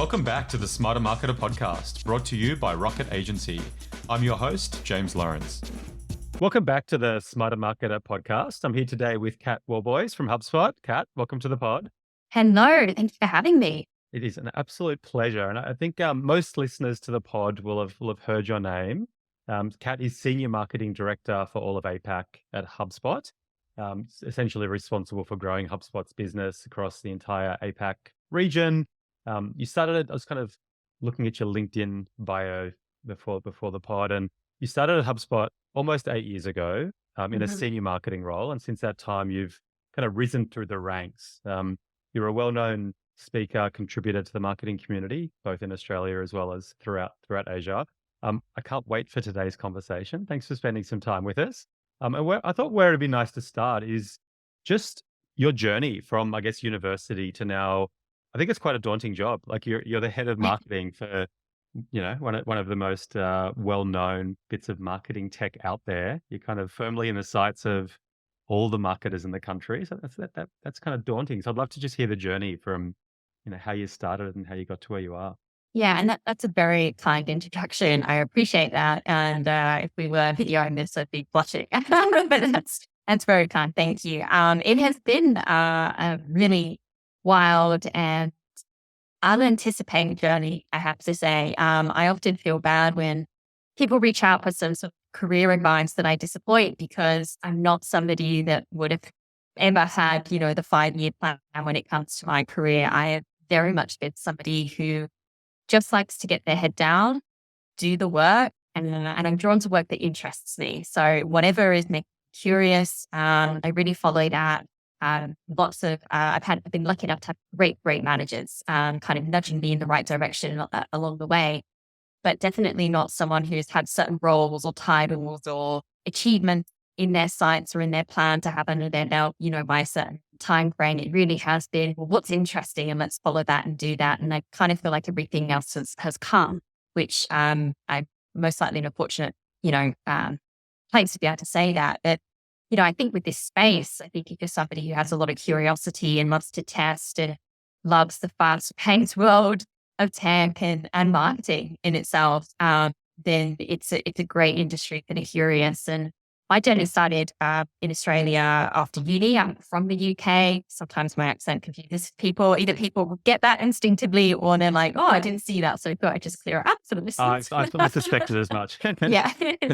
Welcome back to the Smarter Marketer podcast, brought to you by Rocket Agency. I'm your host, James Lawrence. Welcome back to the Smarter Marketer podcast. I'm here today with Kat Warboys from Hubspot. Kat, welcome to the pod. Hello, thank you for having me. It is an absolute pleasure. And I think most listeners to the pod will have heard your name. Kat is Senior Marketing Director for all of APAC at Hubspot, essentially responsible for growing HubSpot's business across the entire APAC region. You started, I was kind of looking at your LinkedIn bio before the pod, and you started at HubSpot almost 8 years ago in a senior marketing role. And since that time, you've kind of risen through the ranks. You're a well-known speaker, contributor to the marketing community, both in Australia as well as throughout Asia. I can't wait for today's conversation. Thanks for spending some time with us. And I thought where it'd be nice to start is just your journey from, I guess, university to now. I think it's quite a daunting job. Like you're the head of marketing for, one of the most well-known bits of marketing tech out there. You're kind of firmly in the sights of all the marketers in the country. So that's kind of daunting. So I'd love to just hear the journey from, how you started and how you got to where you are. Yeah, and that's a very kind introduction. I appreciate that. And if we were videoing this, I'd be blushing. But that's very kind. Thank you. It has been a really wild and unanticipated journey, I have to say. I often feel bad when people reach out for some sort of career advice that I disappoint, because I'm not somebody that would have ever had, the 5-year plan when it comes to my career. I have very much been somebody who just likes to get their head down, do the work, and I'm drawn to work that interests me. So whatever is making me curious, I really follow that. I've been lucky enough to have great managers, kind of nudging me in the right direction along the way, but definitely not someone who's had certain roles or titles or achievements in their sights or in their plan to have under their belt, by a certain time frame. It really has been, well, what's interesting, and let's follow that and do that. And I kind of feel like everything else has come, which I'm most likely in a fortunate, place to be able to say that. But I think with this space, I think if you're somebody who has a lot of curiosity and loves to test and loves the fast-paced world of tech and marketing in itself, then it's a great industry for the curious. And my journey started in Australia after uni. I'm from the UK. Sometimes my accent confuses people. Either people get that instinctively, or they're like, "Oh, I didn't see that," so I thought I'd just clear it up for the listeners. I suspected as much. Yeah.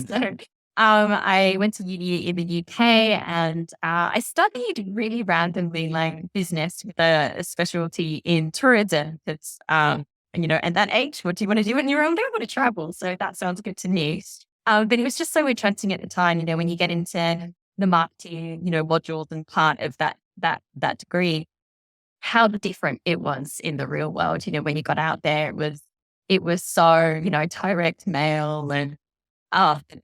So, I went to uni in the UK, and I studied really randomly, like business with a specialty in tourism. Because at that age, what do you want to do when you're older? I want to travel. So that sounds good to me. But it was just so interesting at the time, when you get into the marketing, modules and part of that degree, how different it was in the real world. When you got out there, it was so, direct mail, and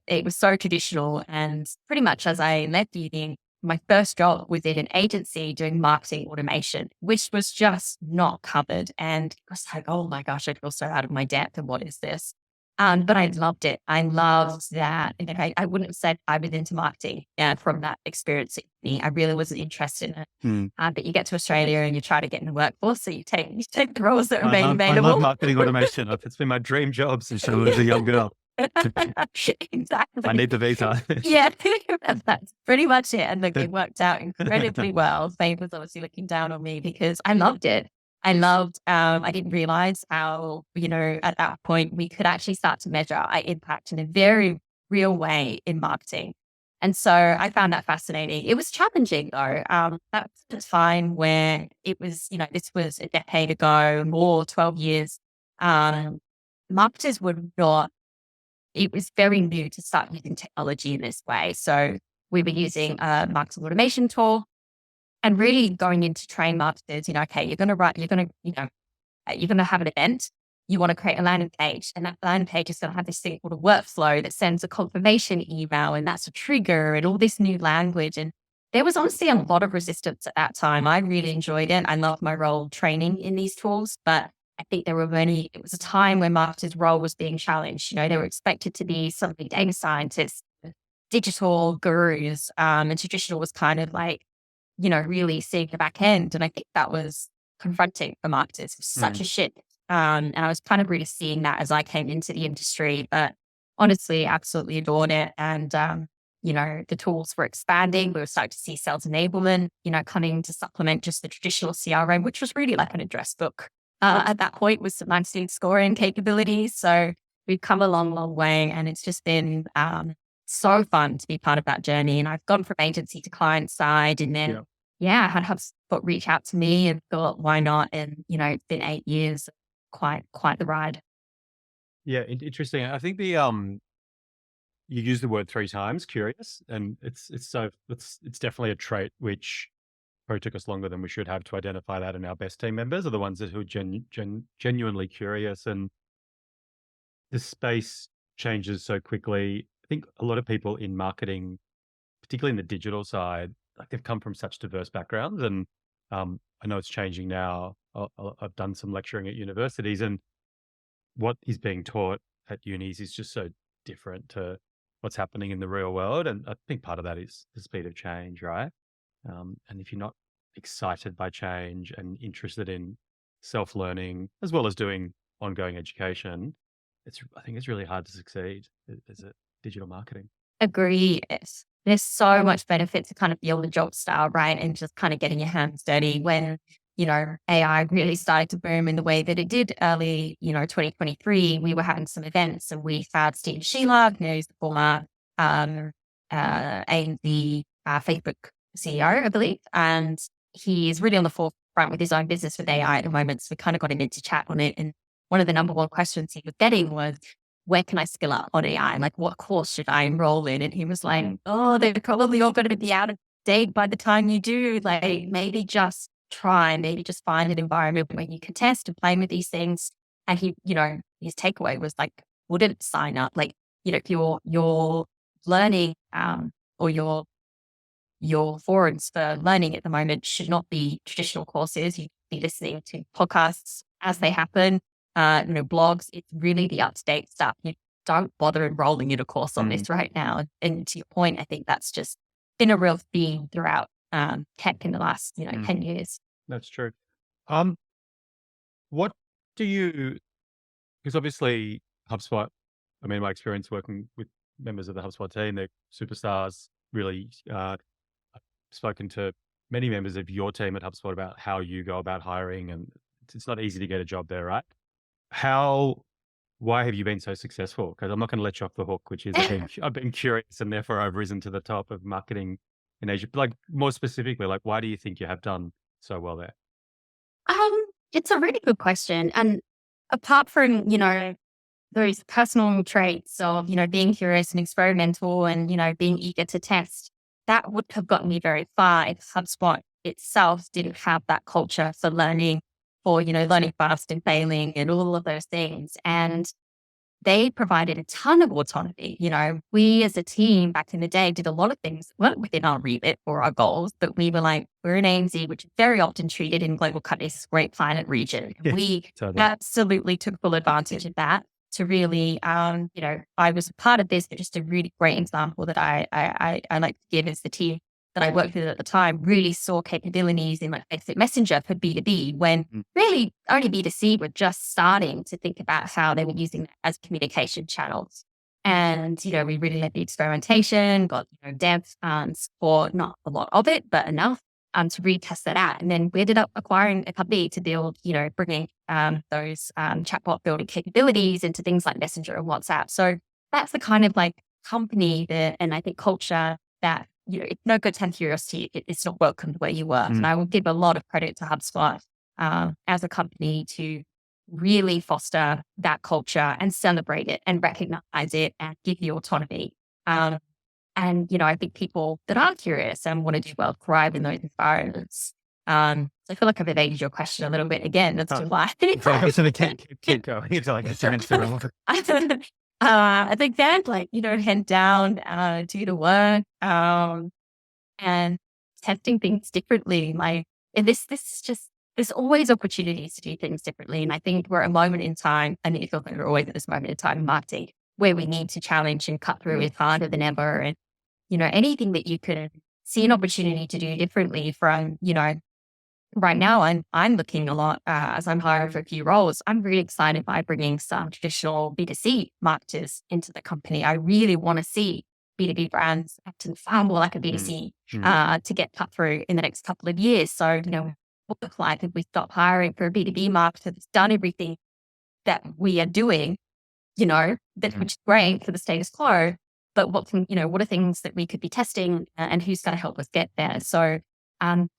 it was so traditional. And pretty much as I left uni, my first job was in an agency doing marketing automation, which was just not covered. And it was like, oh my gosh, I feel so out of my depth. And what is this? But I loved it. I loved that. And I wouldn't have said I was into marketing from that experience. I really wasn't interested in it. But you get to Australia and you try to get in the workforce. So you take the roles that are made available. I love marketing automation. It's been my dream job since I was a young girl. Exactly. I need the visa. Yeah, that's pretty much it. And look, it worked out incredibly well. Fame was obviously looking down on me because I loved it. I didn't realize how, at that point we could actually start to measure our impact in a very real way in marketing. And so I found that fascinating. It was challenging though. That was the time where it was, this was a decade ago, more 12 years. Marketers were not, it was very new to start using technology in this way. So we were using a marketing automation tool. And really going into train marketers, okay, you're going to have an event. You want to create a landing page, and that landing page is going to have this thing called a workflow that sends a confirmation email, and that's a trigger and all this new language. And there was honestly a lot of resistance at that time. I really enjoyed it. I loved my role training in these tools, but I think it was a time when marketers' role was being challenged. They were expected to be some big data scientists, digital gurus, and traditional was kind of like, really seeing the back end. And I think that was confronting for marketers. It was such a shift And I was kind of really seeing that as I came into the industry, but honestly, absolutely adored it. And, the tools were expanding. We were starting to see sales enablement, coming to supplement just the traditional CRM, which was really like an address book at that point with some nice scoring capabilities. So we've come a long, long way, and it's just been so fun to be part of that journey. And I've gone from agency to client side, and then I had HubSpot reach out to me and thought, why not? And it's been 8 years, quite the ride. Yeah, interesting. I think you use the word 3 times, curious, and it's definitely a trait which probably took us longer than we should have to identify that. And our best team members are the ones who are genuinely curious, and the space changes so quickly. I think a lot of people in marketing, particularly in the digital side, like they've come from such diverse backgrounds, and I know it's changing now. I've done some lecturing at universities, and what is being taught at unis is just so different to what's happening in the real world. And I think part of that is the speed of change, right? And if you're not excited by change and interested in self-learning as well as doing ongoing education, I think it's really hard to succeed as a digital marketing. Agree. There's so much benefit to kind of be on the job style, right? And just kind of getting your hands dirty when, AI really started to boom in the way that it did early, 2023. We were having some events and we had Steve Sheila, who's the former ANZ Facebook CEO, I believe. And he is really on the forefront with his own business with AI at the moment. So we kind of got him into chat on it. And one of the number one questions he was getting was, where can I skill up on AI? Like, what course should I enroll in? And he was like, oh, they're probably all going to be out of date by the time you do. Like, maybe just find an environment where you can test and play with these things. And he, his takeaway was like, wouldn't sign up. Like, if you're learning, or your forums for learning at the moment should not be traditional courses. You'd be listening to podcasts as they happen, blogs. It's really the up-to-date stuff. You don't bother enrolling in a course on this right now. And to your point, I think that's just been a real theme throughout tech in the last, 10 years. That's true. What do you, because obviously HubSpot, I mean, my experience working with members of the HubSpot team, they're superstars, really. I've spoken to many members of your team at HubSpot about how you go about hiring, and it's not easy to get a job there, right? Why have you been so successful? Because I'm not going to let you off the hook, which is I've been curious, and therefore I've risen to the top of marketing in Asia. Like, more specifically, like, why do you think you have done so well there? It's a really good question. And apart from, those personal traits of, being curious and experimental and, being eager to test, that would have gotten me very far if HubSpot itself didn't have that culture for learning, for, learning fast and failing and all of those things. And they provided a ton of autonomy. We as a team back in the day did a lot of things weren't within our remit or our goals, but we were like, we're in ANZ, which is very often treated in global companies as a great planet region. Yeah, we totally. absolutely took full advantage of that to really, I was a part of this, but just a really great example that I like to give is the team that I worked with at the time really saw capabilities in like Facebook Messenger for B2B when really only B2C were just starting to think about how they were using that as communication channels. And, we really led the experimentation, got, dev support, not a lot of it, but enough to really test that out. And then we ended up acquiring a company to build, bringing those chatbot building capabilities into things like Messenger and WhatsApp. So that's the kind of like company and I think culture that, it's no good to have curiosity. It's not welcomed where you work. And I will give a lot of credit to HubSpot as a company to really foster that culture and celebrate it and recognize it and give you autonomy. And, I think people that are curious and want to do well thrive in those environments. So I feel like I've evaded your question a little bit again. That's why. Keep keep going until I get to answer. I think that head down, do the work, and testing things differently. And this is just, there's always opportunities to do things differently. And I think we're at a moment in time, and it feels like we're always at this moment in time in marketing where we need to challenge and cut through is harder than ever. And, anything that you could see an opportunity to do differently from, right now I'm looking a lot as I'm hiring for a few roles. I'm really excited by bringing some traditional B2C marketers into the company. I really want to see B2B brands acting far more like a Mm. B2C Mm. to get cut through in the next couple of years. So, what look like if we stop hiring for a B2B marketer that's done everything that we are doing, which is great for the status quo, but what are things that we could be testing and who's going to help us get there? So,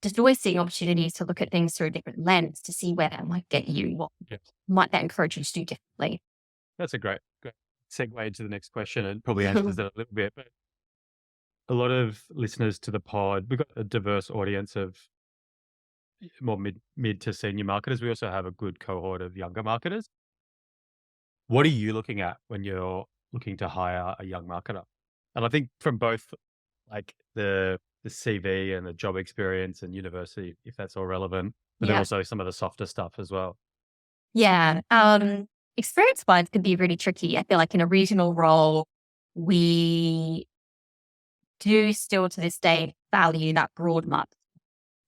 just always seeing opportunities to look at things through a different lens to see where that might get you. What Yep. might that encourage you to do differently? That's a great segue into the next question, and probably answers that a little bit. But a lot of listeners to the pod, we've got a diverse audience of more mid to senior marketers. We also have a good cohort of younger marketers. What are you looking at when you're looking to hire a young marketer? And I think from both like the CV and the job experience and university, if that's all relevant, but then Yeah. also some of the softer stuff as well. Yeah. Experience wise can be really tricky. I feel like in a regional role, we do still to this day value that broad market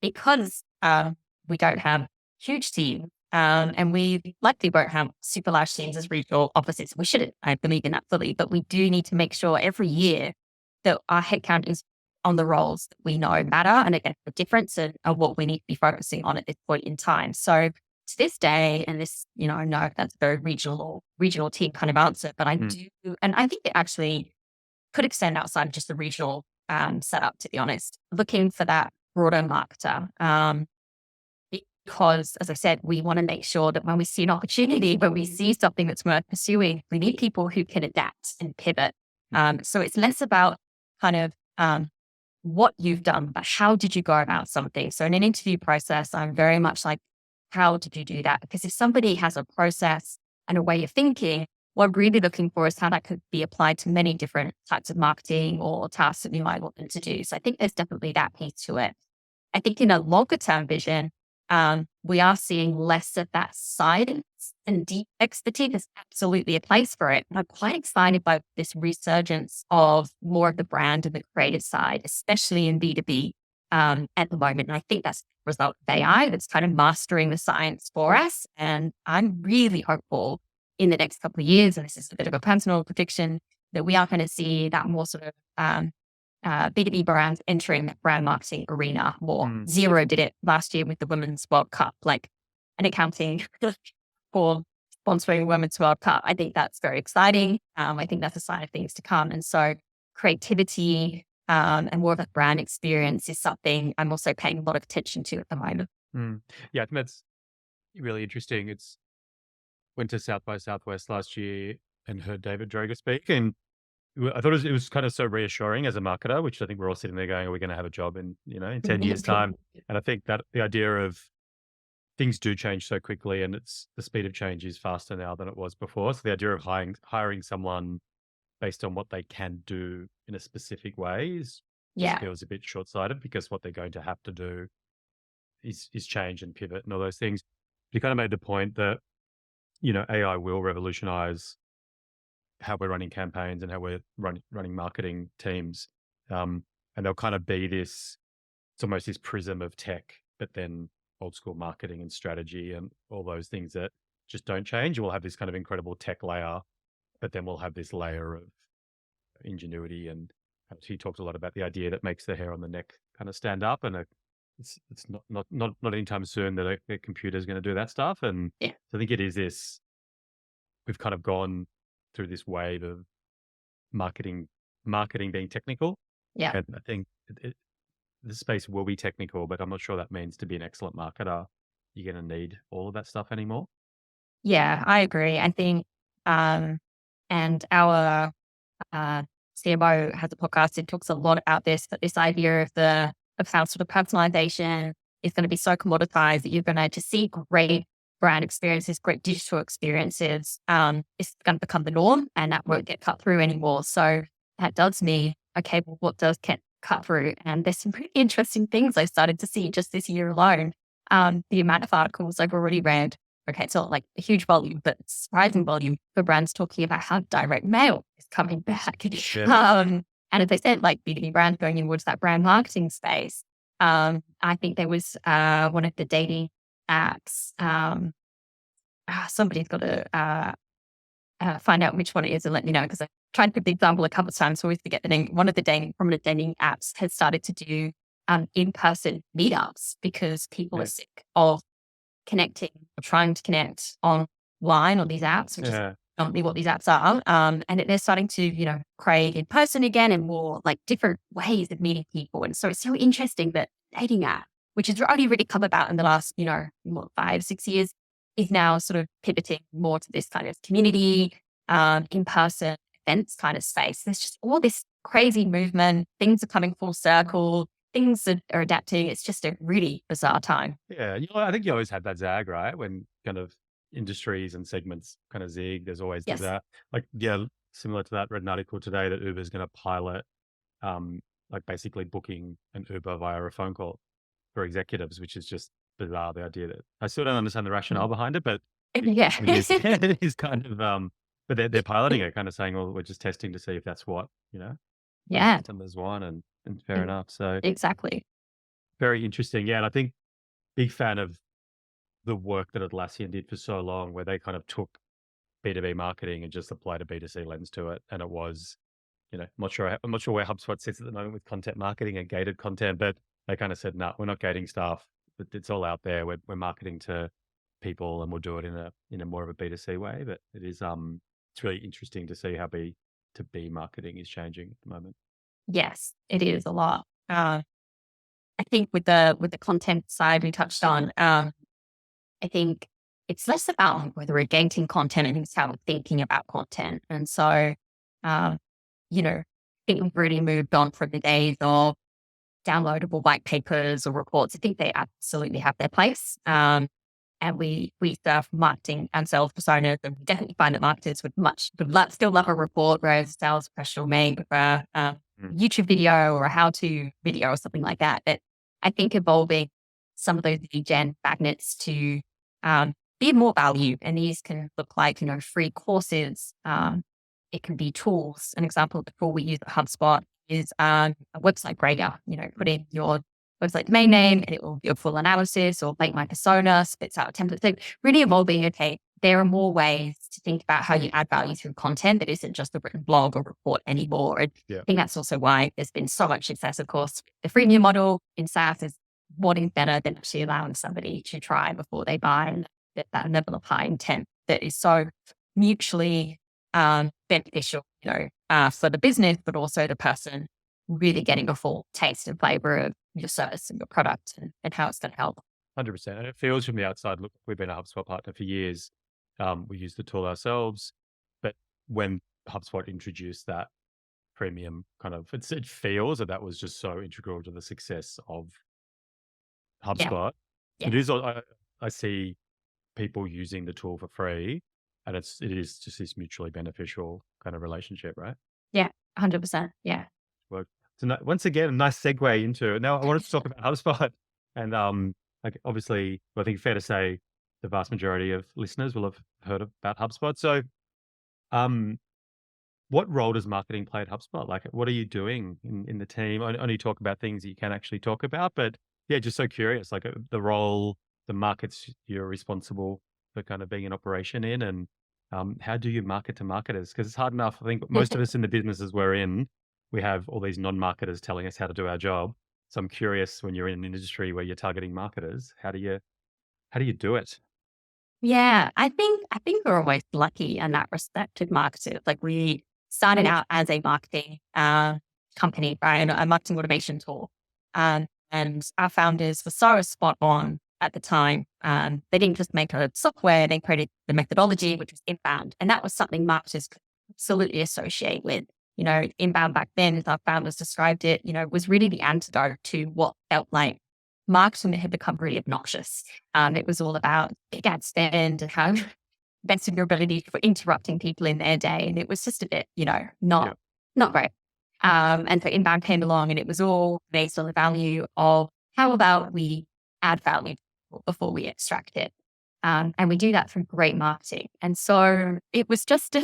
because we don't have huge teams. And we likely won't have super large teams as regional offices. We shouldn't, I believe in that fully, but we do need to make sure every year that our headcount is on the roles that we know matter and again the difference and what we need to be focusing on at this point in time. So to this day, and this, I know that's a very regional team kind of answer, but I do, and I think it actually could extend outside of just the regional setup, to be honest, looking for that broader marketer. Because, as I said, we want to make sure that when we see an opportunity, when we see something that's worth pursuing, we need people who can adapt and pivot. So it's less about kind of what you've done, but how did you go about something? So in an interview process, I'm very much like, how did you do that? Because if somebody has a process and a way of thinking, what I'm really looking for is how that could be applied to many different types of marketing or tasks that you might want them to do. So I think there's definitely that piece to it. I think in a longer term vision, we are seeing less of that science and deep expertise. There's absolutely a place for it. And I'm quite excited by this resurgence of more of the brand and the creative side, especially in B2B at the moment. And I think that's a result of AI that's kind of mastering the science for us. And I'm really hopeful in the next couple of years, and this is a bit of a personal prediction, that we are going to see that more sort of B2B brands entering that brand marketing arena more. Xero did it last year with the Women's World Cup, like an accounting for sponsoring Women's World Cup. I think that's very exciting. I think that's a sign of things to come. And so creativity and more of a brand experience is something I'm also paying a lot of attention to at the moment. Yeah, I think that's really interesting. Went to South by Southwest last year and heard David Droga speak, and I thought it was kind of so reassuring as a marketer, which I think we're all sitting there going, are we going to have a job in 10 years time? And I think that the idea of things do change so quickly, and the speed of change is faster now than it was before. So the idea of hiring someone based on what they can do in a specific way just feels a bit short-sighted, because what they're going to have to do is change and pivot and all those things. You kind of made the point that, AI will revolutionize how we're running campaigns and how we're running marketing teams. And they'll kind of be it's almost this prism of tech, but then old school marketing and strategy and all those things that just don't change. We'll have this kind of incredible tech layer, but then we'll have this layer of ingenuity. And he talked a lot about the idea that makes the hair on the neck kind of stand up, and it's not anytime soon that a computer is going to do that stuff. And Yeah. so I think it is this, we've kind of gone through this wave of marketing being technical. Yeah. And I think the space will be technical, but I'm not sure that means to be an excellent marketer, you're going to need all of that stuff anymore. Yeah, I agree. I think, and our CMO has a podcast. It talks a lot about this, but this idea of how sort of personalization is going to be so commoditized that you're going to see great brand experiences, great digital experiences. It's going to become the norm, and that won't get cut through anymore. So that does mean, okay, well, what does get cut through? And there's some pretty interesting things I started to see just this year alone. The amount of articles I've already read. Okay, it's not like a huge volume, but surprising volume for brands talking about how direct mail is coming back. Yeah. And as I said, like B2B brands going towards that brand marketing space. I think there was one of the dating apps. Somebody's got to find out which one it is and let me know, because I tried to put the example a couple of times, so I always forget the name. One of the prominent dating apps has started to do in-person meetups because people are sick of connecting or trying to connect online on these apps, which is not what these apps are. And they're starting to, create in person again and more like different ways of meeting people. And so it's so interesting that dating app, which has only really come about in the last, 5-6 years, is now sort of pivoting more to this kind of community, in-person events kind of space. There's just all this crazy movement. Things are coming full circle. Things are adapting. It's just a really bizarre time. Yeah, I think you always had that zag, right? When kind of industries and segments kind of zig, there's always Yes. that. Like, similar to that, read an article today that Uber's going to pilot, like basically booking an Uber via a phone call for executives, which is just bizarre. The idea that I still don't understand the rationale behind it, but Yeah. it is kind of, but they're piloting it, kind of saying, well, we're just testing to see if that's what, Yeah, customers want, and fair enough. So exactly. very interesting. Yeah, and I think big fan of the work that Atlassian did for so long, where they kind of took B2B marketing and just applied a B2C lens to it. And it was, I'm not sure where HubSpot sits at the moment with content marketing and gated content, but they kind of said, no, we're not gating stuff. It's all out there. We're marketing to people, and we'll do it in a more of a B2C way. But it is, it's really interesting to see how B2B marketing is changing at the moment. Yes, it is a lot. I think with the content side we touched on, I think it's less about whether we're gating content. I think it's how we're thinking about content. And so, I think we've really moved on from the days of downloadable white papers or reports. I think they absolutely have their place. And we serve marketing and sales personas, and we definitely find that marketers would still love a report, whereas a sales professional may prefer YouTube video or a how-to video or something like that. But I think evolving some of those lead gen magnets to be more value, and these can look like free courses. It can be tools. An example before we use HubSpot is a website grader. Put in your website domain name and it will do a full analysis, or make my persona, spits out a template. So really evolving, okay, there are more ways to think about how you add value through content that isn't just a written blog or report anymore. And I think that's also why there's been so much success, of course. The freemium model in SaaS is what is better than actually allowing somebody to try before they buy, and that level of high intent that is so mutually beneficial, for the business, but also the person really getting a full taste and flavor of your service and your product and how it's going to help. 100%. And it feels from the outside, look, we've been a HubSpot partner for years. We use the tool ourselves, but when HubSpot introduced that premium kind of, it feels that was just so integral to the success of HubSpot. Yeah. It is, I see people using the tool for free, and it is just this mutually beneficial kind of relationship, right? Yeah, 100%. Yeah. Well, so once again, a nice segue into, now I wanted to talk about HubSpot, and like obviously, I think fair to say the vast majority of listeners will have heard about HubSpot. So, what role does marketing play at HubSpot? Like, what are you doing in the team? I only talk about things that you can actually talk about, but yeah, just so curious, like the role, the markets you're responsible for kind of being an operation in, and how do you market to marketers? Because it's hard enough. I think most of us in the businesses we're in, we have all these non-marketers telling us how to do our job. So I'm curious, when you're in an industry where you're targeting marketers, how do you do it? Yeah, I think we're always lucky in that respect with marketers. Like, we started out as a marketing company, right? A marketing automation tool. And our founders were so spot on at the time. They didn't just make a software, they created the methodology, which was inbound. And that was something marketers could absolutely associate with. Inbound back then, as our founders described it, was really the antidote to what felt like marketing that had become really obnoxious. It was all about big ad spend and how best of your ability for interrupting people in their day. And it was just a bit, not great. And so inbound came along, and it was all based on the value of how about we add value before we extract it. And we do that through great marketing. And so it was just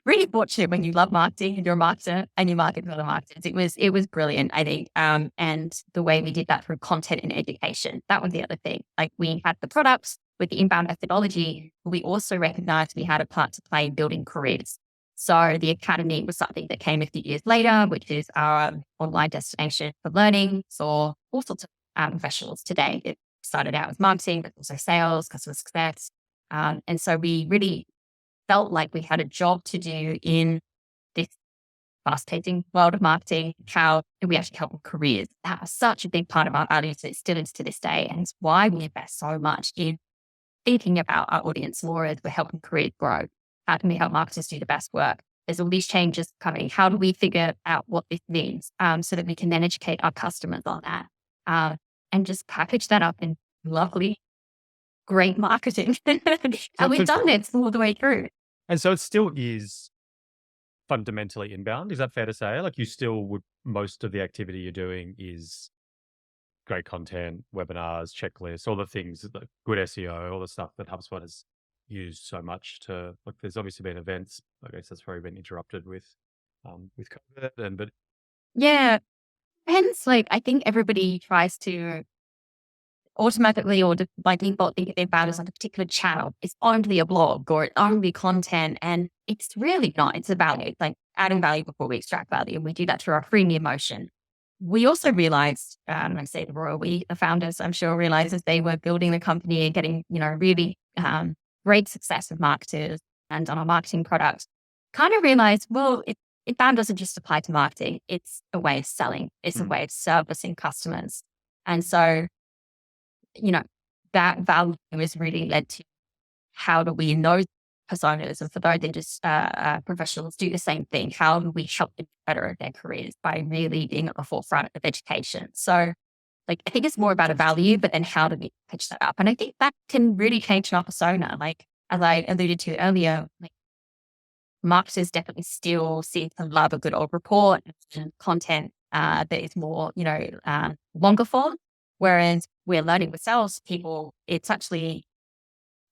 really fortunate when you love marketing and you're a marketer and you market for other marketers. It was brilliant, I think. And the way we did that through content and education, that was the other thing. Like we had the products with the inbound methodology, but we also recognized we had a part to play in building careers. So the academy was something that came a few years later, which is our online destination for learning for all sorts of professionals today. It started out with marketing, but also sales, customer success. And so we really felt like we had a job to do in this fast-pacing world of marketing. How do we actually help with careers? That was such a big part of our values, and it still is to this day. And it's why we invest so much in thinking about our audience more as we're helping careers grow. How can we help marketers do the best work? There's all these changes coming. How do we figure out what this means so that we can then educate our customers on that and just package that up in lovely, great marketing? And we've done it all the way through. And so it still is fundamentally inbound. Is that fair to say? Like you still would, most of the activity you're doing is great content, webinars, checklists, all the things, like good SEO, all the stuff that HubSpot has used so much to, like there's obviously been events, I guess that's probably been interrupted with COVID but Yeah. Hence, like, I think everybody tries to automatically or by default think of their brand as like a particular channel. It's only a blog or it's only content. And it's really not. It's a value. It's like adding value before we extract value. And we do that through our freemium motion. We also realized, I say the royal we, the founders, I'm sure realized as they were building the company and getting, really great success with marketers and on our marketing product, kind of realized, well, inbound doesn't just apply to marketing. It's a way of selling. It's a way of servicing customers. And so, that value has really led to how do we know personas and for those professionals do the same thing. How do we help them better at their careers by really being at the forefront of education? So like, I think it's more about a value, but then how do we pitch that up? And I think that can really change our persona. Like, as I alluded to earlier, like marketers definitely still seem to love a good old report and content that is more, longer form. Whereas we're learning with salespeople, it's actually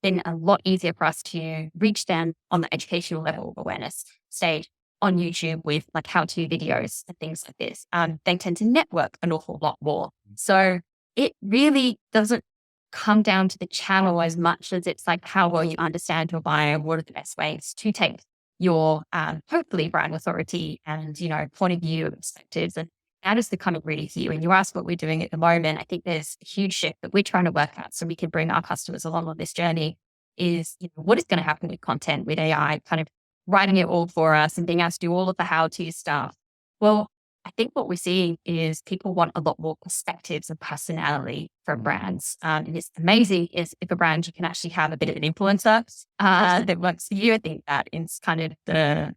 been a lot easier for us to reach them on the educational level of awareness stage on YouTube with like how-to videos and things like this. They tend to network an awful lot more. So it really doesn't come down to the channel as much as it's like how well you understand your buyer, what are the best ways to take your hopefully brand authority and, point of view and perspectives. And that is the kind of really key. When you ask what we're doing at the moment, I think there's a huge shift that we're trying to work out so we can bring our customers along on this journey is, what is going to happen with content, with AI, kind of writing it all for us and being able to do all of the how-to stuff. Well, I think what we're seeing is people want a lot more perspectives and personality from brands. And it's amazing is if a brand, you can actually have a bit of an influencer that works for you. I think that is kind of the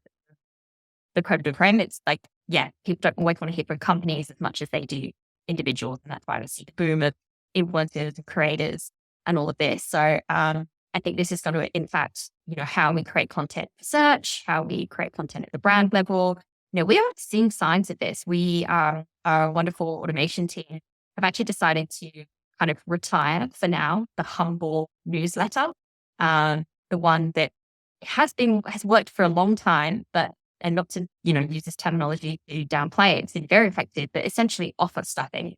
credible frame. It's like, yeah, people don't always want to hear from companies as much as they do individuals. And that's why we see the boom of influencers and creators and all of this. So I think this is going to, in fact, how we create content for search, how we create content at the brand level. We are seeing signs of this. We are our wonderful automation team have actually decided to kind of retire for now the humble newsletter, the one that has worked for a long time, and not to, use this terminology to downplay it. It's been very effective, but essentially offer stuffing.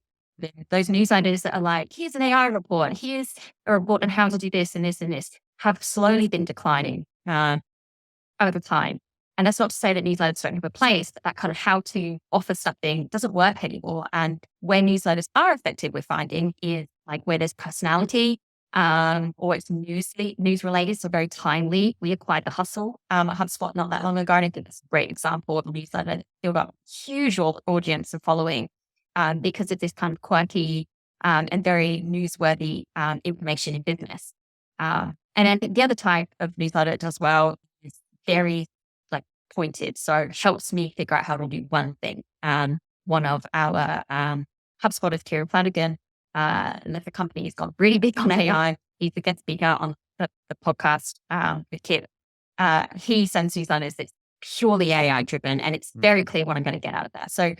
Those newsletters that are like, here's an AI report, here's a report on how to do this and this and this, have slowly been declining over time. And that's not to say that newsletters don't have a place, but that kind of how to offer something doesn't work anymore. And where newsletters are effective, we're finding is like where there's personality, or it's news related, so very timely. We acquired The Hustle at Hubspot not that long ago, and I think it's a great example of a newsletter that built up a huge audience and following because of this kind of quirky and very newsworthy information in business. And then the other type of newsletter it does well is very like pointed, so it helps me figure out how to do one thing. One of our HubSpotters, Kieran Flanagan, and the company has gone really big on AI. He's a guest speaker on the podcast with Kit. He sends newsletters that's purely AI driven, and it's very clear what I'm going to get out of that. So,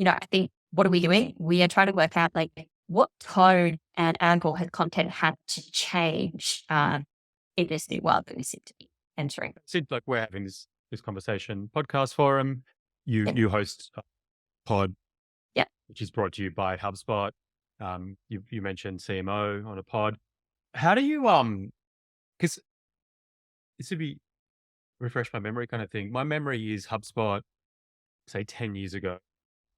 I think, what are we doing? We are trying to work out like what tone and angle has content had to change in this new world that we seem to be entering? It seems like we're having this conversation podcast forum. Yeah. You host a pod, Yeah. which is brought to you by Hubspot. You mentioned CMO on a pod. How do you because this would be refresh my memory kind of thing. My memory is HubSpot, say 10 years ago,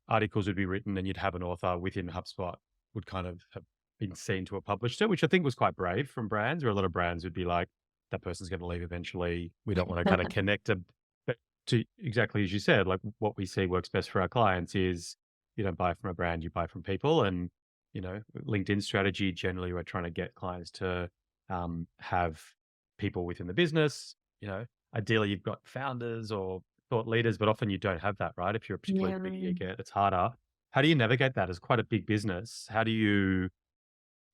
articles would be written and you'd have an author within HubSpot would kind of have been seen to have published it, which I think was quite brave from brands, where a lot of brands would be like, that person's going to leave eventually. We don't want to kind of connect them. But to exactly as you said, like what we see works best for our clients is you don't buy from a brand, you buy from people. And, LinkedIn strategy, generally we're trying to get clients to have people within the business, ideally you've got founders or thought leaders, but often you don't have that, right? If you're particularly big ticket, it's harder. How do you navigate that as quite a big business? How do you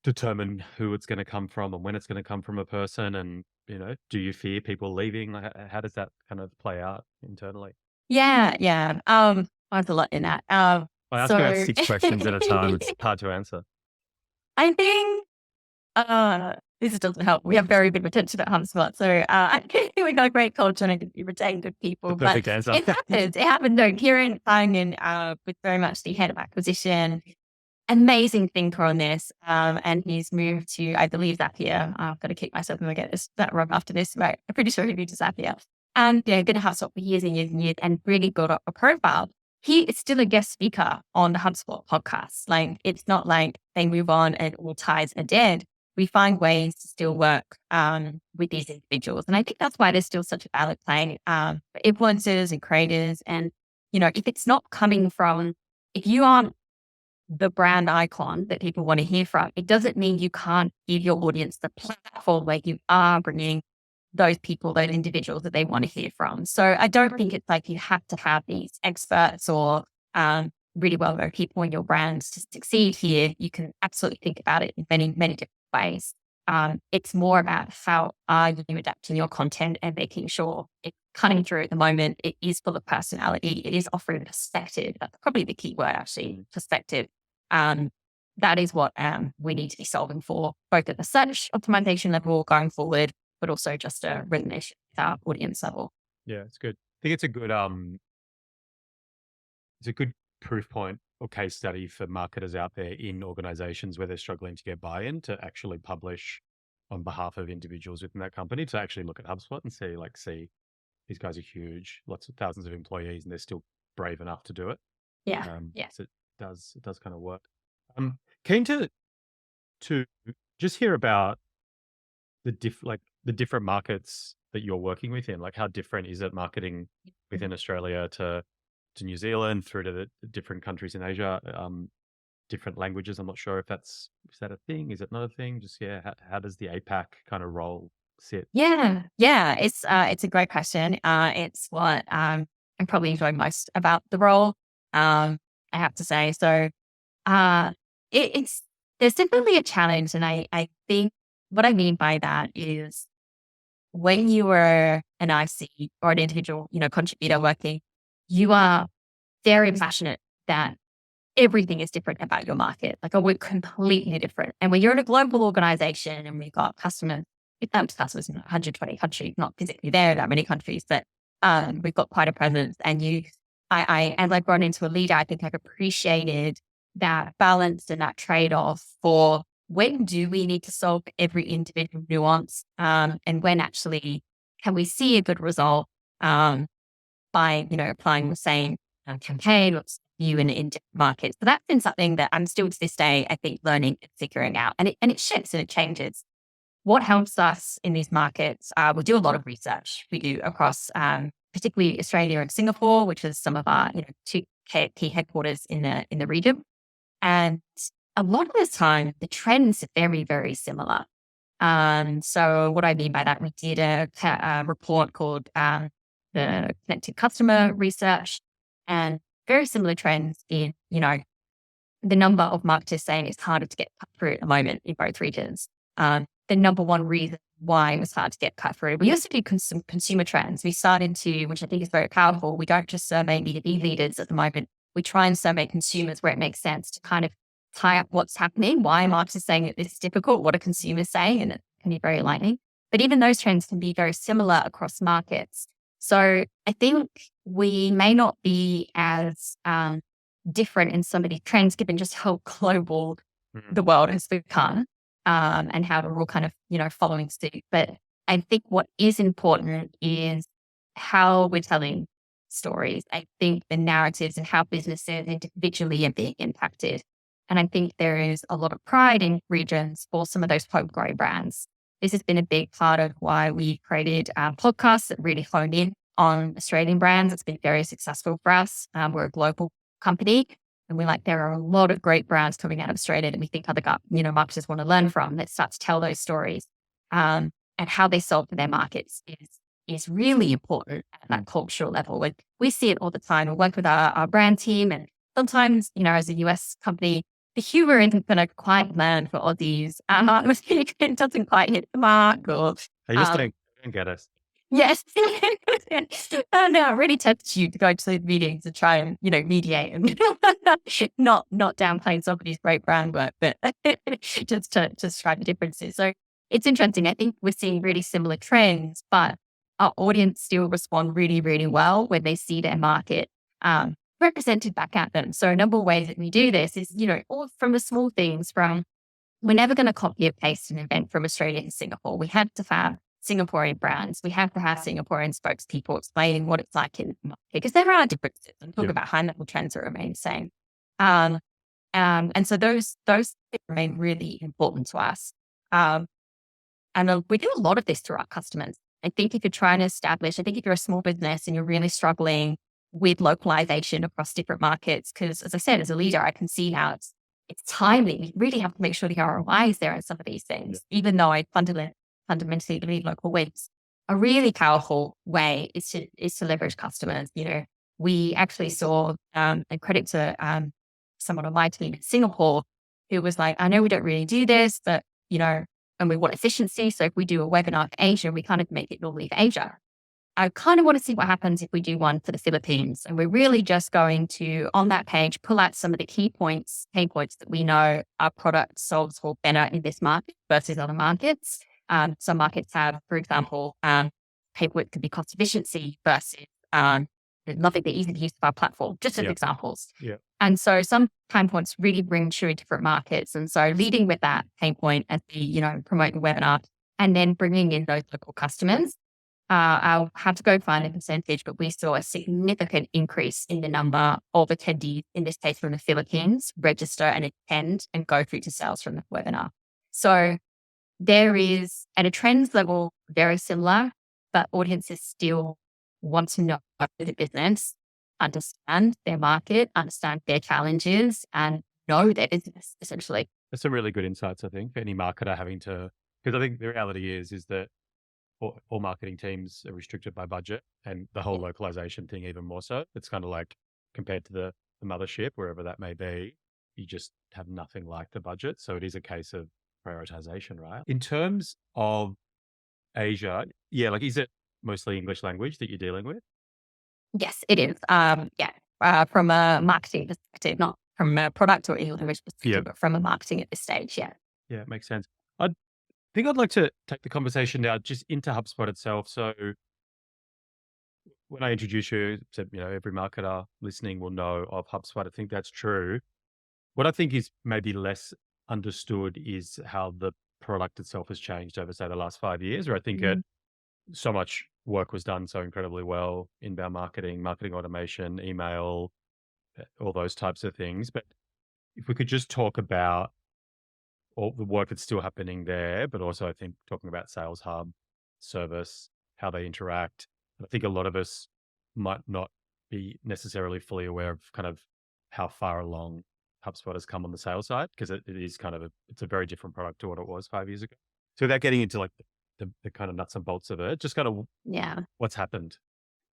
determine who it's going to come from and when it's going to come from a person? And, do you fear people leaving? Like, how does that kind of play out internally? Yeah. Yeah. There's a lot in that. I ask about 6 questions at a time. It's hard to answer. I think this doesn't help. We have very good retention at HubSpot. So I think we got a great culture and we retain good people. The perfect answer. It happens. It happened. No, Kieran Fang with very much the head of acquisition, amazing thinker on this. And he's moved to, I believe, Zapier. I've got to kick myself if I get that wrong after this, but I'm pretty sure he moved to Zapier. And been at HubSpot for years and years and years and really built up a profile. He is still a guest speaker on the HubSpot podcast. Like, it's not like they move on and all ties are dead. We find ways to still work with these individuals. And I think that's why there's still such a valid play for influencers and creators. And, if it's not coming from, if you aren't the brand icon that people want to hear from, it doesn't mean you can't give your audience the platform where you are bringing those people, those individuals that they want to hear from. So I don't think it's like you have to have these experts or really well-known people in your brands to succeed here. You can absolutely think about it in many, many different ways. It's more about how are you adapting your content and making sure it's cutting through at the moment. It is full of personality. It is offering perspective. That's probably the key word, actually, perspective. That is what we need to be solving for, both at the search optimization level going forward, but also just a resonation with our audience level. Yeah, it's good. I think it's a good proof point or case study for marketers out there in organizations where they're struggling to get buy-in to actually publish on behalf of individuals within that company, to actually look at HubSpot and see these guys are huge, lots of thousands of employees, and they're still brave enough to do it. Yeah. So it does kind of work. Keen to just hear about the different markets that you're working within. Like, how different is it marketing within Australia to New Zealand, through to the different countries in Asia, different languages? I'm not sure if is that a thing? Is it not a thing? Just, how does the APAC kind of role sit? Yeah. It's a great question. It's what I'm probably enjoying most about the role. I have to say. So there's definitely a challenge. And I think what I mean by that is when you are an IC or an individual, contributor working, you are very passionate that everything is different about your market. Like, we're completely different. And when you're in a global organization and we've got customers in 120 countries, not physically there, that many countries, but we've got quite a presence. And as I've grown into a leader, I think I've appreciated that balance and that trade-off for when do we need to solve every individual nuance, and when actually can we see a good result by, applying the same campaign or view in different markets. So that's been something that I'm still to this day, I think, learning and figuring out. And it shifts and it changes. What helps us in these markets, we do a lot of research. We do across particularly Australia and Singapore, which is some of our 2 key headquarters in the region. And a lot of the time, the trends are very, very similar. So what I mean by that, we did a report called the Connected Customer Research, and very similar trends in, the number of marketers saying it's harder to get cut through at the moment in both regions. The number one reason why it was hard to get cut through. We also do consumer trends. We started to, which I think is very powerful. We don't just survey B2B leaders at the moment. We try and survey consumers where it makes sense to kind of tie up what's happening. Why are marketers saying that this is difficult? What are consumers saying? And it can be very lightning. But even those trends can be very similar across markets. So I think we may not be as different in some of these trends, given just how global the world has become, and how we're all kind of, following suit. But I think what is important is how we're telling stories. I think the narratives and how businesses individually are being impacted. And I think there is a lot of pride in regions for some of those homegrown brands. This has been a big part of why we created podcasts that really hone in on Australian brands. It's been very successful for us. We're a global company, and we're like, there are a lot of great brands coming out of Australia that we think other marketers want to learn from. Let's start to tell those stories, and how they solve for their markets is really important at that cultural level. And we see it all the time. We work with our brand team, and sometimes, as a US company, the humor isn't going to quite land for Aussies. It doesn't quite hit the mark, or They just don't get us. yes. And it really tempts you to go to the meetings and try and, mediate and not downplaying somebody's great brand work, but just to describe the differences. So it's interesting. I think we're seeing really similar trends, but our audience still respond really, really well when they see their market represented back at them. So a number of ways that we do this is, all from the small things from, we're never going to copy and paste an event from Australia to Singapore. We had to have Singaporean brands. We have to have Singaporean spokespeople explaining what it's like in the market, because there are differences. I'm talking about high level trends that remain the same. And so those remain really important to us. And we do a lot of this through our customers. I think if you're a small business and you're really struggling with localization across different markets, because as I said, as a leader, I can see how it's timely. We really have to make sure the ROI is there in some of these things, even though I fundamentally believe local wins. A really powerful way is to leverage customers. We actually saw a credit to someone on my team in Singapore who was like, I know we don't really do this, but and we want efficiency. So if we do a webinar for Asia, we kind of make it normally for Asia. I kind of want to see what happens if we do one for the Philippines. And we're really just going to, on that page, pull out some of the pain points that we know our product solves for better in this market versus other markets. Some markets have, for example, paperwork could be cost efficiency versus nothing the easy to use of our platform, just as examples. Yeah. And so some pain points really ring true in different markets. And so leading with that pain point as we, promote the webinar, and then bringing in those local customers. I'll have to go find a percentage, but we saw a significant increase in the number of attendees, in this case from the Philippines, register and attend and go through to sales from the webinar. So there is, at a trends level, very similar, but audiences still want to know about the business, understand their market, understand their challenges, and know their business, essentially. That's some really good insights, I think, for any marketer having to, because I think the reality is that all marketing teams are restricted by budget, and the whole localization thing even more so. It's kind of like compared to the mothership, wherever that may be, you just have nothing like the budget. So it is a case of prioritization, right? In terms of Asia, is it mostly English language that you're dealing with? Yes, it is. From a marketing perspective, not from a product or English perspective, but from a marketing at this stage. Yeah. Yeah, it makes sense. I think I'd like to take the conversation now just into HubSpot itself. So when I introduce you, said, every marketer listening will know of HubSpot. I think that's true. What I think is maybe less understood is how the product itself has changed over, say, the last 5 years, where I think so much work was done so incredibly well, inbound marketing, marketing automation, email, all those types of things. But if we could just talk about all the work that's still happening there, but also I think talking about Sales Hub, service, how they interact. I think a lot of us might not be necessarily fully aware of kind of how far along HubSpot has come on the sales side, because it is kind of it's a very different product to what it was 5 years ago. So without getting into like the kind of nuts and bolts of it, just kind of what's happened.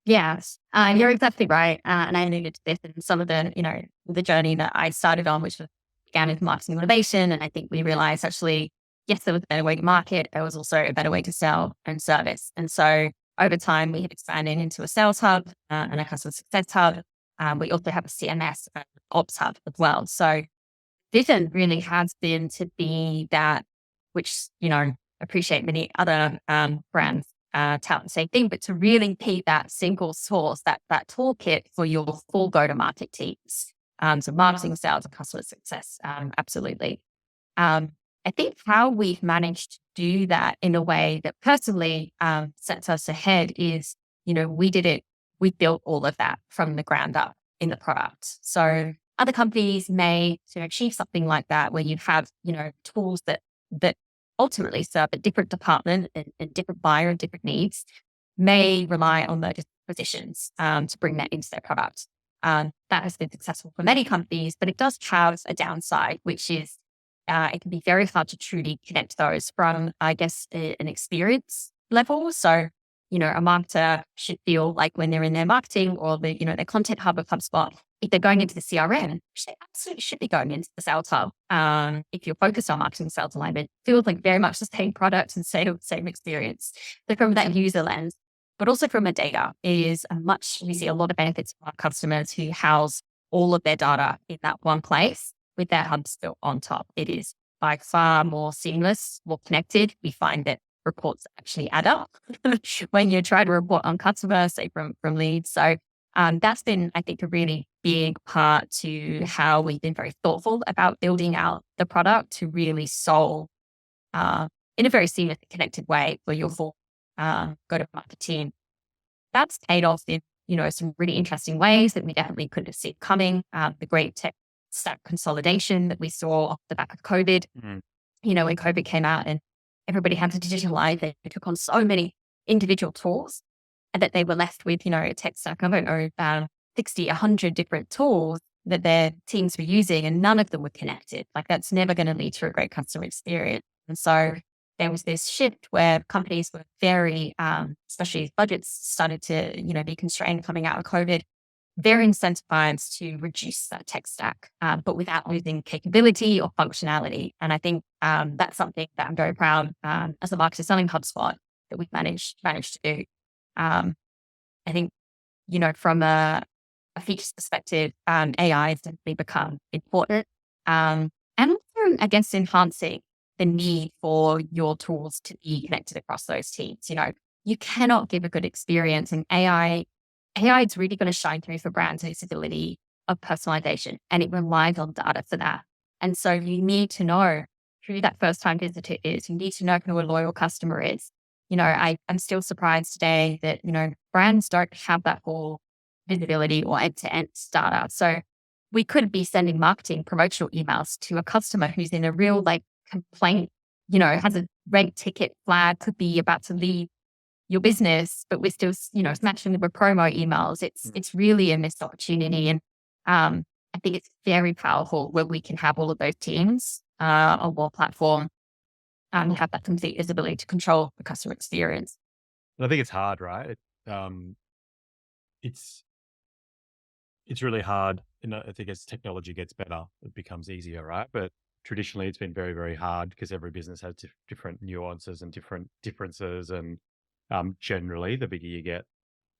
Yes, you're exactly right. And I alluded to this in some of the journey that I started on, which began with marketing automation. And I think we realized actually, yes, there was a better way to market. There was also a better way to sell and service. And so over time, we have expanded into a sales hub and a customer success hub. We also have a CMS and ops hub as well. So vision really has been to be that, which, appreciate many other brands tout the same thing, but to really be that single source, that toolkit for your full go-to-market teams. So marketing, sales, and customer success, absolutely. I think how we've managed to do that in a way that personally sets us ahead is, we built all of that from the ground up in the product. So other companies may achieve something like that, where you have, tools that ultimately serve a different department and different buyer and different needs, may rely on those positions to bring that into their product. That has been successful for many companies, but it does have a downside, which is it can be very hard to truly connect those from, I guess, an experience level. So, a marketer should feel like when they're in their marketing or their content hub of HubSpot, if they're going into the CRM, which they absolutely should be going into the sales hub. If you're focused on marketing sales alignment, it feels like very much the same product and same experience. So from that user lens, but also from a data, we see a lot of benefits for our customers who house all of their data in that one place with their hubs built on top. It is by far more seamless, more connected. We find that reports actually add up when you try to report on customers, say from leads. So that's been, I think, a really big part to how we've been very thoughtful about building out the product to really solve in a very seamless, connected way for your full go-to-market team. That's paid off in, some really interesting ways that we definitely couldn't have seen coming. The great tech stack consolidation that we saw off the back of COVID. When COVID came out and everybody had to digitalize, they took on so many individual tools and that they were left with, a tech stack of, 60, 100 different tools that their teams were using, and none of them were connected. Like, that's never going to lead to a great customer experience. And so there was this shift where companies were very, especially as budgets started to, be constrained coming out of COVID, very incentivized to reduce that tech stack, but without losing capability or functionality. And I think that's something that I'm very proud as a marketer selling HubSpot that we've managed to do. I think, from a features perspective, AI has definitely become important. And also, I guess, enhancing the need for your tools to be connected across those teams. You cannot give a good experience, and AI is really going to shine through for brands and its ability of personalization, and it relies on data for that. And so you need to know who that first time visitor is. You need to know who a loyal customer is. I'm still surprised today that, brands don't have that full visibility or end-to-end data. So we could be sending marketing promotional emails to a customer who's in a real complaint, has a red ticket flag, could be about to leave your business, but we're still, smashing them with promo emails. It's really a missed opportunity. And I think it's very powerful when we can have all of those teams on one platform and have that complete visibility to control the customer experience. And I think it's hard, right? It's really hard. I think as technology gets better, it becomes easier, right? But traditionally, it's been very, very hard because every business has different nuances and different differences. And generally, the bigger you get,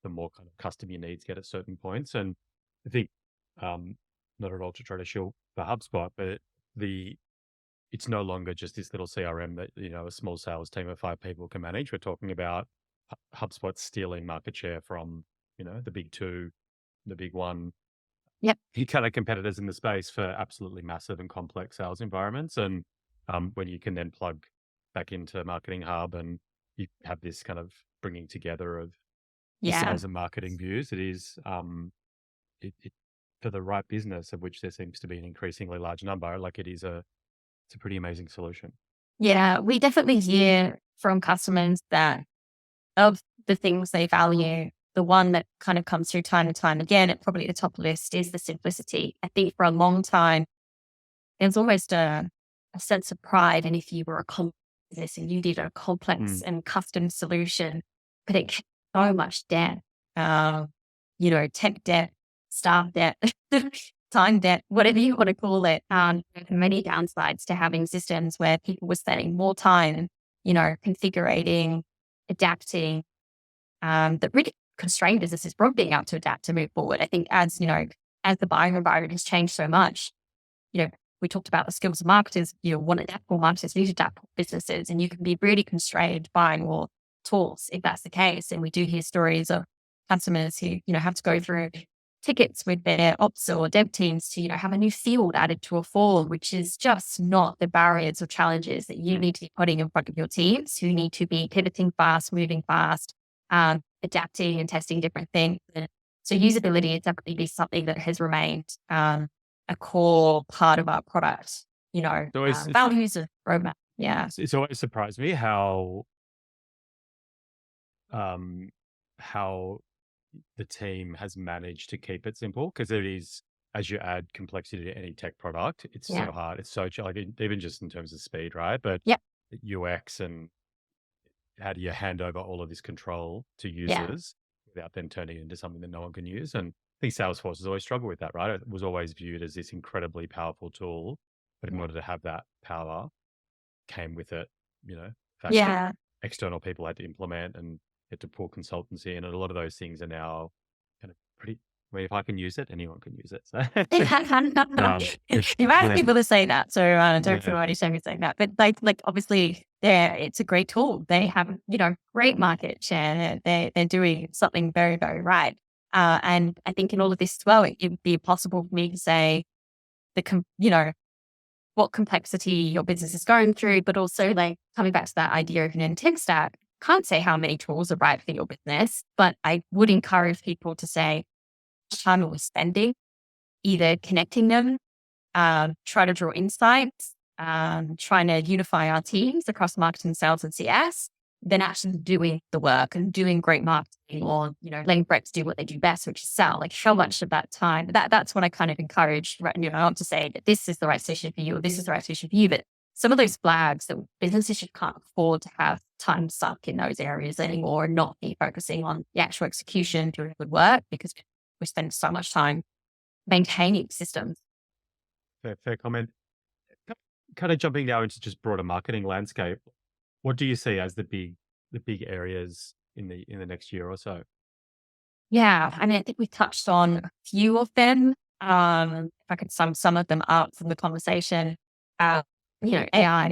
the more kind of custom your needs get at certain points. And I think, not at all to try to shield the HubSpot, but it's no longer just this little CRM that, a small sales team of 5 people can manage. We're talking about HubSpot stealing market share from, the big 2, the big 1. Yep. You kind of competitors in the space for absolutely massive and complex sales environments. And when you can then plug back into Marketing Hub and you have this kind of bringing together of the sales and marketing views, it is for the right business, of which there seems to be an increasingly large number, it's a pretty amazing solution. Yeah, we definitely hear from customers that of the things they value, the one that kind of comes through time and time again, at probably the top list, is the simplicity. I think for a long time, there's almost a sense of pride. And if you were a complex business and you did a complex and custom solution, but it so much debt, tech debt, staff debt, time debt, whatever you want to call it. There are many downsides to having systems where people were spending more time, configuring, adapting, that really constrained businesses from being able to adapt to move forward. I think as the buying environment has changed so much, we talked about the skills of marketers, want adaptable marketers need adaptable businesses, and you can be really constrained by more tools if that's the case. And we do hear stories of customers who, have to go through tickets with their ops or dev teams to, have a new field added to a form, which is just not the barriers or challenges that you need to be putting in front of your teams, who need to be pivoting fast, moving fast, adapting and testing different things. And so usability is definitely something that has remained a core part of our product, values and roadmap. Yeah. It's always surprised me how the team has managed to keep it simple, because it is, as you add complexity to any tech product, it's so hard. It's so challenging, even just in terms of speed, right? But UX, and how do you hand over all of this control to users without them turning it into something that no one can use? And I think Salesforce has always struggled with that, right? It was always viewed as this incredibly powerful tool, but in order to have that power came with it, the fact that external people had to implement and had to pull consultancy in, and a lot of those things are now kind of pretty. Well, if I can use it, anyone can use it. So you've asked people to say that, so don't feel any shame in saying that. But like obviously, it's a great tool. They have great market share. They're doing something very, very right. And I think in all of this as well, it would be possible for me to say what complexity your business is going through, but also like coming back to that idea of an tech stack. Can't say how many tools are right for your business, but I would encourage people to say, time we're spending, either connecting them, try to draw insights, trying to unify our teams across marketing, sales, and CS, then actually doing the work and doing great marketing, or, letting reps do what they do best, which is sell. Like, how much of that time, that's what I kind of encourage, right? Not to say that this is the right solution for you or this is the right solution for you, but some of those flags that businesses just can't afford to have time sunk in those areas anymore, and not be focusing on the actual execution, doing good work, because we spend so much time maintaining systems. Fair comment. Kind of jumping now into just broader marketing landscape, what do you see as the big areas in the next year or so? Yeah, I mean, I think we touched on a few of them. If I could sum some of them up from the conversation, AI,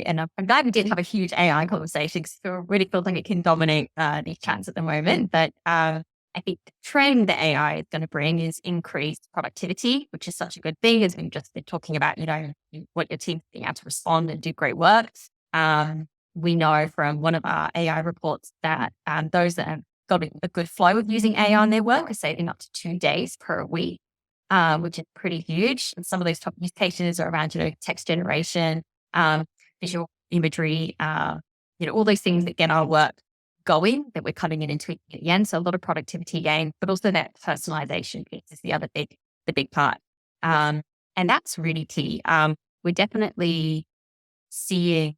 and I'm glad we did have a huge AI conversation, because I really feel like it can dominate these chats at the moment. But I think the trend that AI is going to bring is increased productivity, which is such a good thing, as we've just been talking about, what your team's being able to respond and do great work. We know from one of our AI reports that those that have got a good flow of using AI in their work are saving up to 2 days per week, which is pretty huge. And some of those top use cases are around, text generation, visual imagery, all those things that get our work going, that we're cutting it into at the end. So a lot of productivity gain, but also that personalization piece is the big part. And that's really key. We're definitely seeing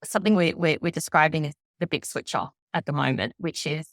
something we're describing as the big switch off at the moment, which is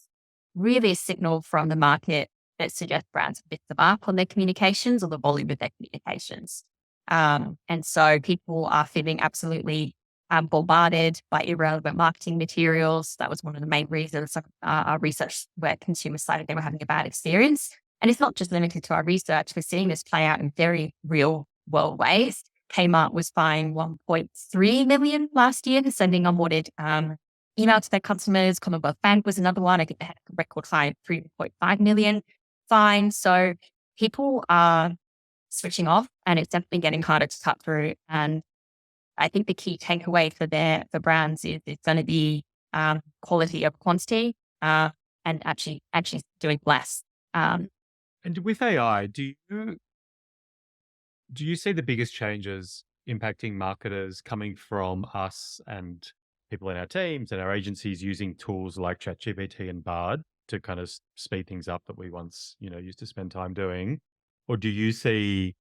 really a signal from the market that suggests brands have bit up on their communications, or the volume of their communications. And so people are feeling absolutely bombarded by irrelevant marketing materials. That was one of the main reasons our research, where consumers cited they were having a bad experience. And it's not just limited to our research. We're seeing this play out in very real world ways. Kmart was fined 1.3 million last year for sending unwanted email to their customers. Commonwealth Bank was another one. I think they had a record high of 3.5 million fine. So people are switching off, and it's definitely getting harder to cut through. And I think the key takeaway for brands is it's going to be quality of quantity, and actually doing less. And with AI, do you see the biggest changes impacting marketers coming from us and people in our teams and our agencies using tools like ChatGPT and Bard to kind of speed things up that we once, used to spend time doing? Or do you see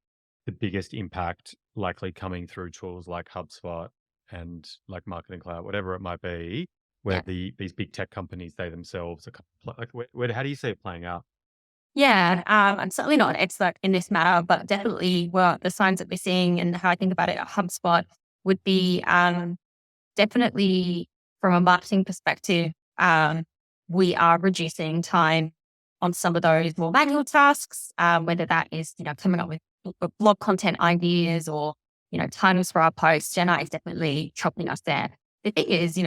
the biggest impact likely coming through tools like HubSpot and like Marketing Cloud, whatever it might be, where these big tech companies, they themselves are like, how do you see it playing out? Yeah, I'm certainly not an expert in this matter, but definitely the signs that we're seeing, and how I think about it at HubSpot, would be definitely from a marketing perspective, we are reducing time on some of those more manual tasks, whether that is, coming up with blog content ideas or, titles for our posts. Gen AI is definitely helping us there. The thing is,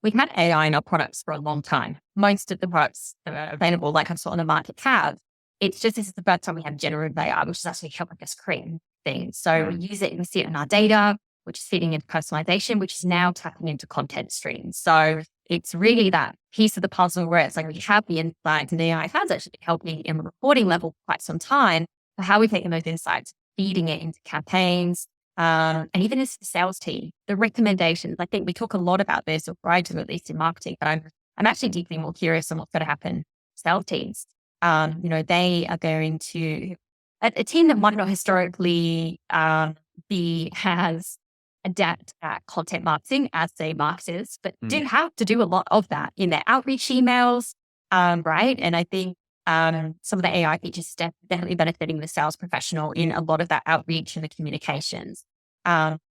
we've had AI in our products for a long time. Most of the products that are available, like I saw on the market, have. It's just this is the first time we have generative AI, which is actually helping us create things. So we use it and we see it in our data, which is feeding into personalization, which is now tapping into content streams. So it's really that piece of the puzzle where it's like we have the insights, and AI has actually been helping in the reporting level for quite some time, for how we're taking those insights, feeding it into campaigns, and even as the sales team, the recommendations. I think we talk a lot about this, or I do, at least in marketing, but I'm actually deeply more curious on what's going to happen. Sales teams, they are going to a team that might not historically has adapt at content marketing as say marketers, but do have to do a lot of that in their outreach emails, right? And I think some of the AI features definitely benefiting the sales professional in a lot of that outreach and the communications.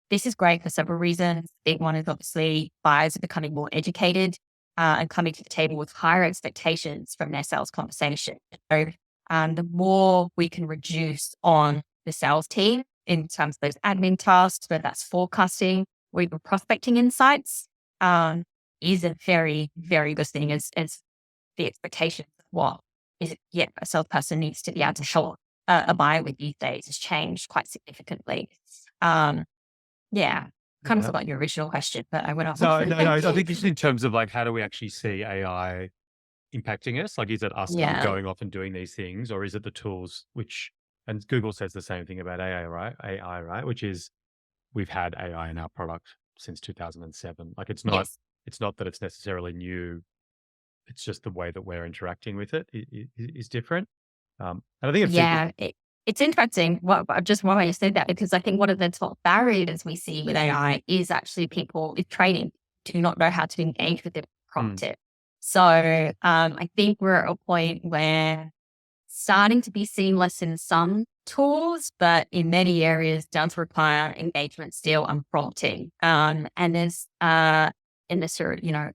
This is great for several reasons. Big one is obviously buyers are becoming more educated and coming to the table with higher expectations from their sales conversation. So the more we can reduce on the sales team in terms of those admin tasks, whether that's forecasting or even prospecting insights, is a very, very good thing as the expectations of what a salesperson needs to be able to help a buyer with these days has changed quite significantly. Kind of forgot your original question, but I went off. No. I think just in terms of like, how do we actually see AI impacting us? Like, is it us kind of going off and doing these things, or is it the tools which, and Google says the same thing about AI, right? Which is, we've had AI in our product since 2007. Like, it's not that it's necessarily new. It's just the way that we're interacting with it is different. And I think it's interesting. Just why you said that, because I think one of the top barriers we see with AI is actually people with training do not know how to engage with it, prompt it. So I think we're at a point where starting to be seamless in some tools, but in many areas does require engagement still and prompting. And there's in this sort of,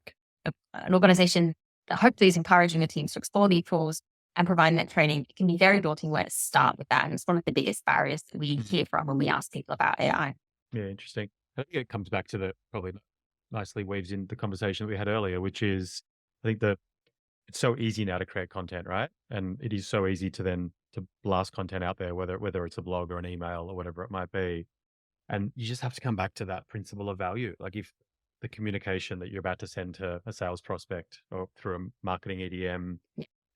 an organization that hopefully is encouraging the teams to explore these tools and providing that training. It can be very daunting where to start with that. And it's one of the biggest barriers that we hear from when we ask people about AI. Yeah, interesting. I think it comes back to probably nicely weaves in the conversation that we had earlier, which is, I think it's so easy now to create content, right? And it is so easy to blast content out there, whether it's a blog or an email or whatever it might be. And you just have to come back to that principle of value. Like, if the communication that you're about to send to a sales prospect or through a marketing EDM,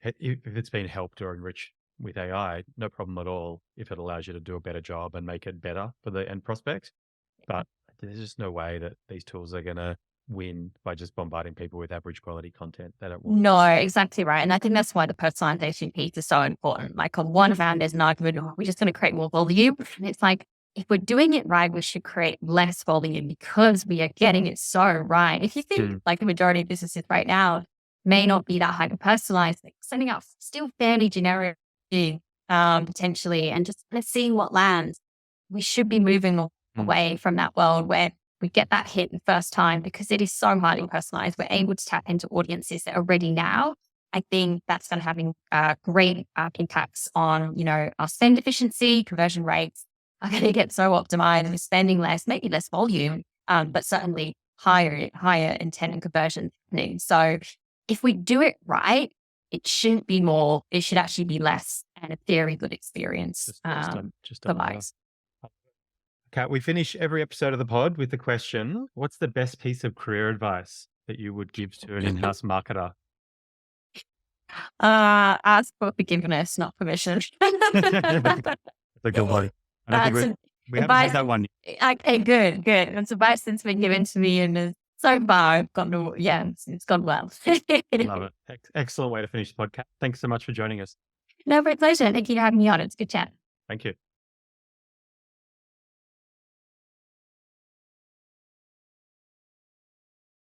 if it's been helped or enriched with AI, no problem at all if it allows you to do a better job and make it better for the end prospect. But there's just no way that these tools are going to win by just bombarding people with average quality content. They don't work. No, exactly right. And I think that's why the personalization piece is so important. Like, on one hand, there's an argument, we're just going to create more volume. And it's like, if we're doing it right, we should create less volume because we are getting it so right. If you think like the majority of businesses right now may not be that hyper personalized, like sending out still fairly generic, potentially, and just seeing what lands, we should be moving away from that world where we get that hit the first time, because it is so highly personalized. We're able to tap into audiences that are ready now. I think that's going to have great impacts on, our spend efficiency, conversion rates are going to get so optimized. We're spending less, maybe less volume, but certainly higher intent and conversion. So if we do it right, it shouldn't be more, it should actually be less, and a very good experience for buyers. Kat, we finish every episode of the pod with the question: what's the best piece of career advice that you would give to an in-house marketer? Ask for forgiveness, not permission. That's a good one. And I think we haven't had that one. Okay, good. It's advice that's been given to me, and so far I've gone it's gone well. Love it. Excellent way to finish the podcast. Thanks so much for joining us. No, my pleasure. Thank you for having me on. It's a good chat. Thank you.